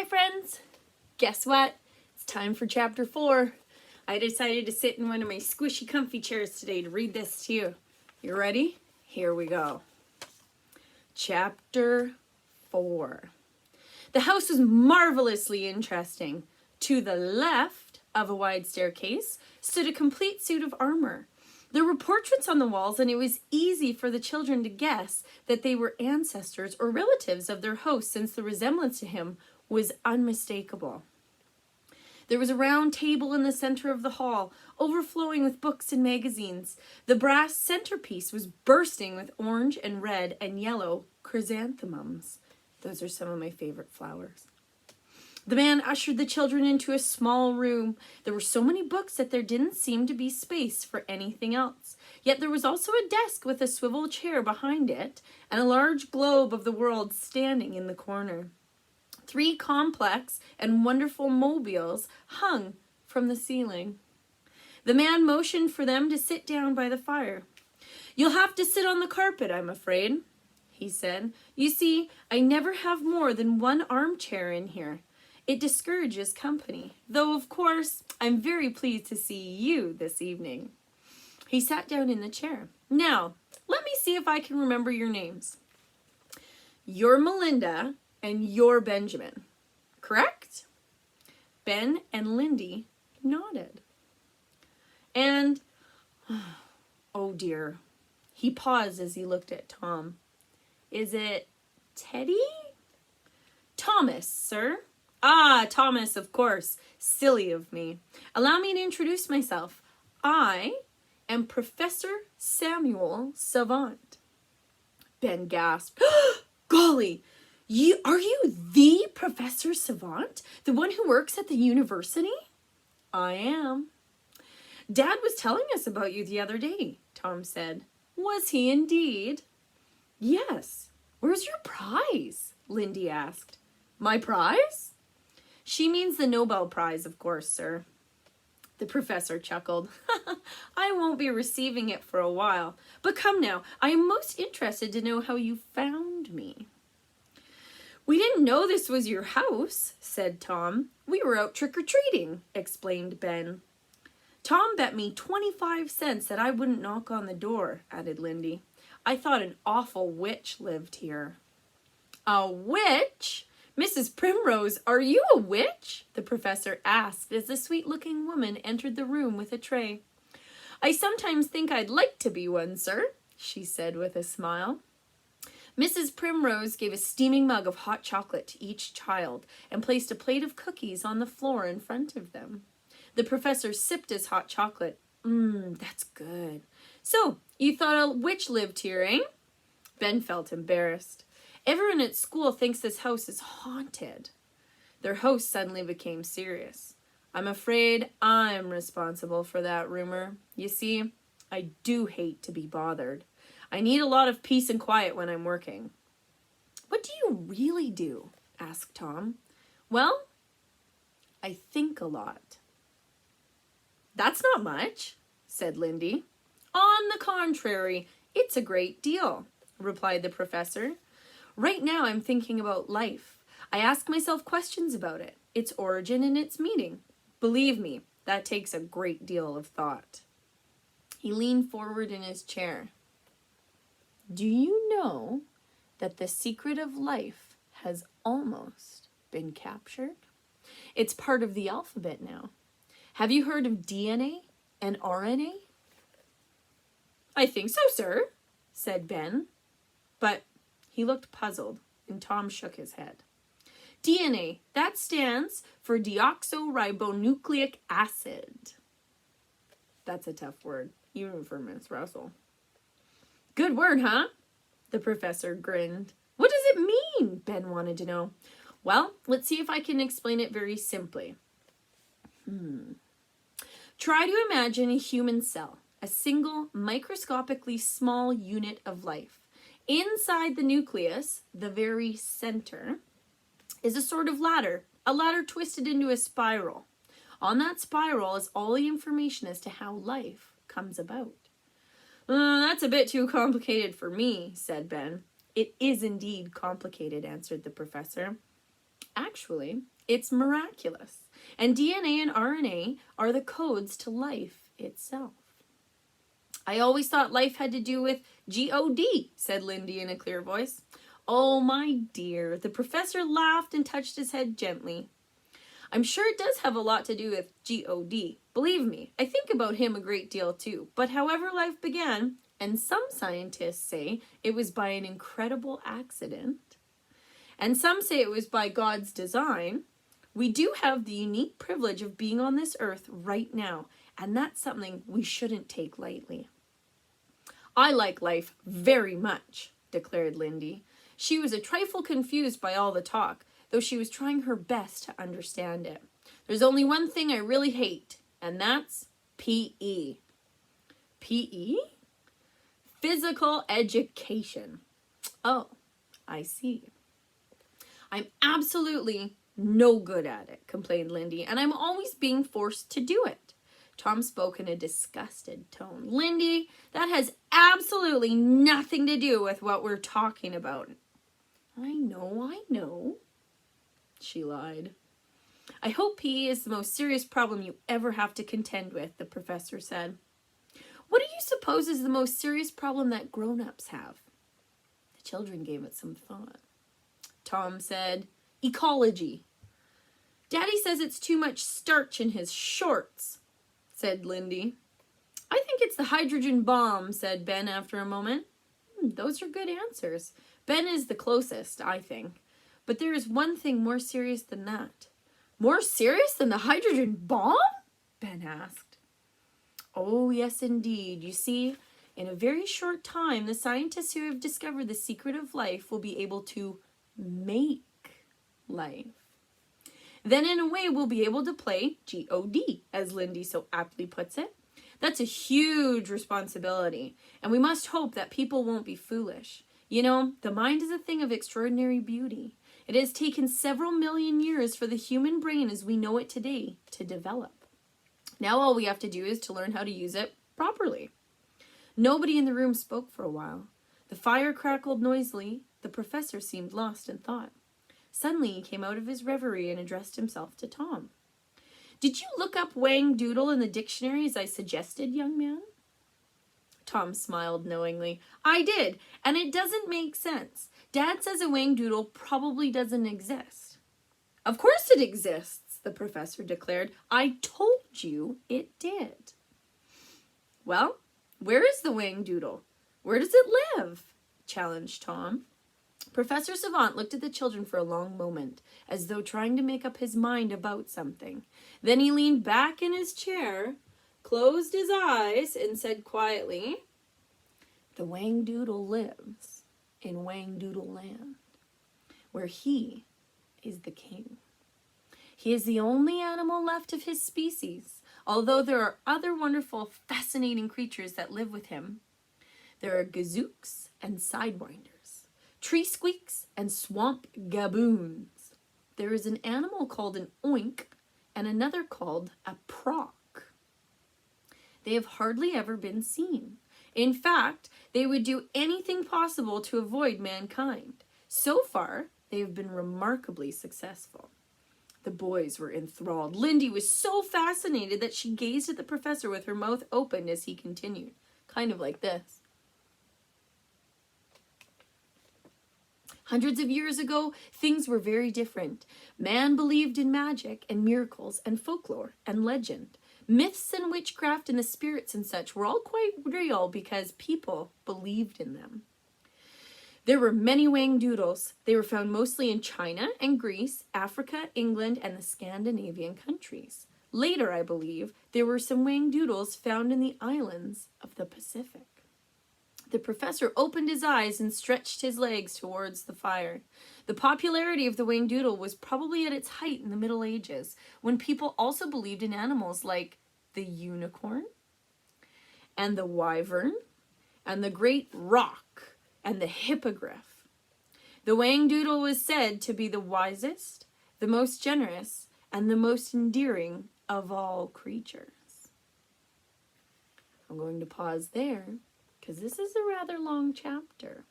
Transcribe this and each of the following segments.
Hi friends! Guess what? It's time for chapter 4. I decided to sit in one of my squishy comfy chairs today to read this to you. You ready? Here we go. Chapter 4. The house was marvelously interesting. To the left of a wide staircase stood a complete suit of armor. There were portraits on the walls, and it was easy for the children to guess that they were ancestors or relatives of their host, since the resemblance to him was unmistakable. There was a round table in the center of the hall, overflowing with books and magazines. The brass centerpiece was bursting with orange and red and yellow chrysanthemums. Those are some of my favorite flowers. The man ushered the children into a small room. There were so many books that there didn't seem to be space for anything else. Yet there was also a desk with a swivel chair behind it and a large globe of the world standing in the corner. 3 complex and wonderful mobiles hung from the ceiling. The man motioned for them to sit down by the fire. "You'll have to sit on the carpet, I'm afraid," he said. "You see, I never have more than one armchair in here. It discourages company, though of course I'm very pleased to see you this evening." He sat down in the chair. "Now, let me see if I can remember your names. You're Melinda and you're Benjamin, correct?" Ben and Lindy nodded. "And, oh dear," he paused as he looked at Tom. "Is it Teddy?" "Thomas, sir." "Ah, Thomas, of course. Silly of me. Allow me to introduce myself. I am Professor Samuel Savant." Ben gasped. "Golly, are you the Professor Savant? The one who works at the university?" "I am." "Dad was telling us about you the other day," Tom said. "Was he indeed?" "Yes. Where's your prize?" Lindy asked. "My prize?" "She means the Nobel Prize, of course, sir." The professor chuckled. "I won't be receiving it for a while. But come now, I am most interested to know how you found me." "We didn't know this was your house," said Tom. "We were out trick-or-treating," explained Ben. "Tom bet me 25 cents that I wouldn't knock on the door," added Lindy. "I thought an awful witch lived here." "A witch? Mrs. Primrose, are you a witch?" the professor asked as the sweet-looking woman entered the room with a tray. "I sometimes think I'd like to be one, sir," she said with a smile. Mrs. Primrose gave a steaming mug of hot chocolate to each child and placed a plate of cookies on the floor in front of them. The professor sipped his hot chocolate. That's good. "So, you thought a witch lived here, eh?" Ben felt embarrassed. "Everyone at school thinks this house is haunted." Their host suddenly became serious. "I'm afraid I'm responsible for that rumor. You see, I do hate to be bothered. I need a lot of peace and quiet when I'm working." "What do you really do?" asked Tom. "Well, I think a lot." "That's not much," said Lindy. "On the contrary, it's a great deal," replied the professor. "Right now I'm thinking about life. I ask myself questions about it, its origin and its meaning. Believe me, that takes a great deal of thought." He leaned forward in his chair. "Do you know that the secret of life has almost been captured? It's part of the alphabet now. Have you heard of DNA and RNA?" "I think so, sir," said Ben. But he looked puzzled, and Tom shook his head. "DNA, that stands for deoxyribonucleic acid." That's a tough word, even for Miss Russell. "Good word, huh?" The professor grinned. "What does it mean?" Ben wanted to know. "Well, let's see if I can explain it very simply. Try to imagine a human cell, a single microscopically small unit of life. Inside the nucleus, the very center, is a sort of ladder, a ladder twisted into a spiral. On that spiral is all the information as to how life comes about." "That's a bit too complicated for me," said Ben. "It is indeed complicated," answered the professor. Actually, it's miraculous. And DNA and RNA are the codes to life itself. I always thought life had to do with G-O-D, said Lindy in a clear voice. Oh, my dear, the professor laughed and touched his head gently. I'm sure it does have a lot to do with G-O-D. Believe me, I think about him a great deal too. But however life began, and some scientists say it was by an incredible accident, and some say it was by God's design, we do have the unique privilege of being on this earth right now, and that's something we shouldn't take lightly. I like life very much, declared Lindy. She was a trifle confused by all the talk, though she was trying her best to understand it. There's only one thing I really hate, and that's P.E. P.E.? Physical education. Oh, I see. I'm absolutely no good at it, complained Lindy, and I'm always being forced to do it. Tom spoke in a disgusted tone. Lindy, that has absolutely nothing to do with what we're talking about. I know, she lied. I hope PE is the most serious problem you ever have to contend with, the professor said. What do you suppose is the most serious problem that grown-ups have? The children gave it some thought. Tom said, ecology. Daddy says it's too much starch in his shorts, said Lindy. I think it's the hydrogen bomb, said Ben after a moment. Those are good answers. Ben is the closest, I think. But there is one thing more serious than that. More serious than the hydrogen bomb? Ben asked. Oh, yes, indeed. You see, in a very short time, the scientists who have discovered the secret of life will be able to make life. Then, in a way, we'll be able to play G-O-D, as Lindy so aptly puts it. That's a huge responsibility, and we must hope that people won't be foolish. You know, the mind is a thing of extraordinary beauty. It has taken several million years for the human brain as we know it today to develop. Now all we have to do is to learn how to use it properly. Nobody in the room spoke for a while. The fire crackled noisily. The professor seemed lost in thought. Suddenly he came out of his reverie and addressed himself to Tom. Did you look up Whangdoodle in the dictionary as I suggested, young man? Tom smiled knowingly. I did, and it doesn't make sense. Dad says a Whangdoodle probably doesn't exist. Of course it exists, the professor declared. I told you it did. Well, where is the Whangdoodle? Where does it live? Challenged Tom. Professor Savant looked at the children for a long moment, as though trying to make up his mind about something. Then he leaned back in his chair, closed his eyes, and said quietly, the Whangdoodle lives in Whangdoodle Land, where he is the king. He is the only animal left of his species, although there are other wonderful, fascinating creatures that live with him. There are gazooks and sidewinders, tree squeaks and swamp gaboons. There is an animal called an oink and another called a proc. They have hardly ever been seen. In fact, they would do anything possible to avoid mankind. So far, they have been remarkably successful. The boys were enthralled. Lindy was so fascinated that she gazed at the professor with her mouth open as he continued, kind of like this. Hundreds of years ago, things were very different. Man believed in magic and miracles and folklore and legend. Myths and witchcraft and the spirits and such were all quite real because people believed in them. There were many Whangdoodles. They were found mostly in China and Greece, Africa, England, and the Scandinavian countries. Later, I believe, there were some Whangdoodles found in the islands of the Pacific. The professor opened his eyes and stretched his legs towards the fire. The popularity of the Whangdoodle was probably at its height in the Middle Ages, when people also believed in animals like the unicorn, and the wyvern, and the great roc, and the hippogriff. The Whangdoodle was said to be the wisest, the most generous, and the most endearing of all creatures. I'm going to pause there, because this is a rather long chapter.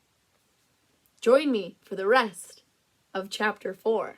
Join me for the rest of chapter 4.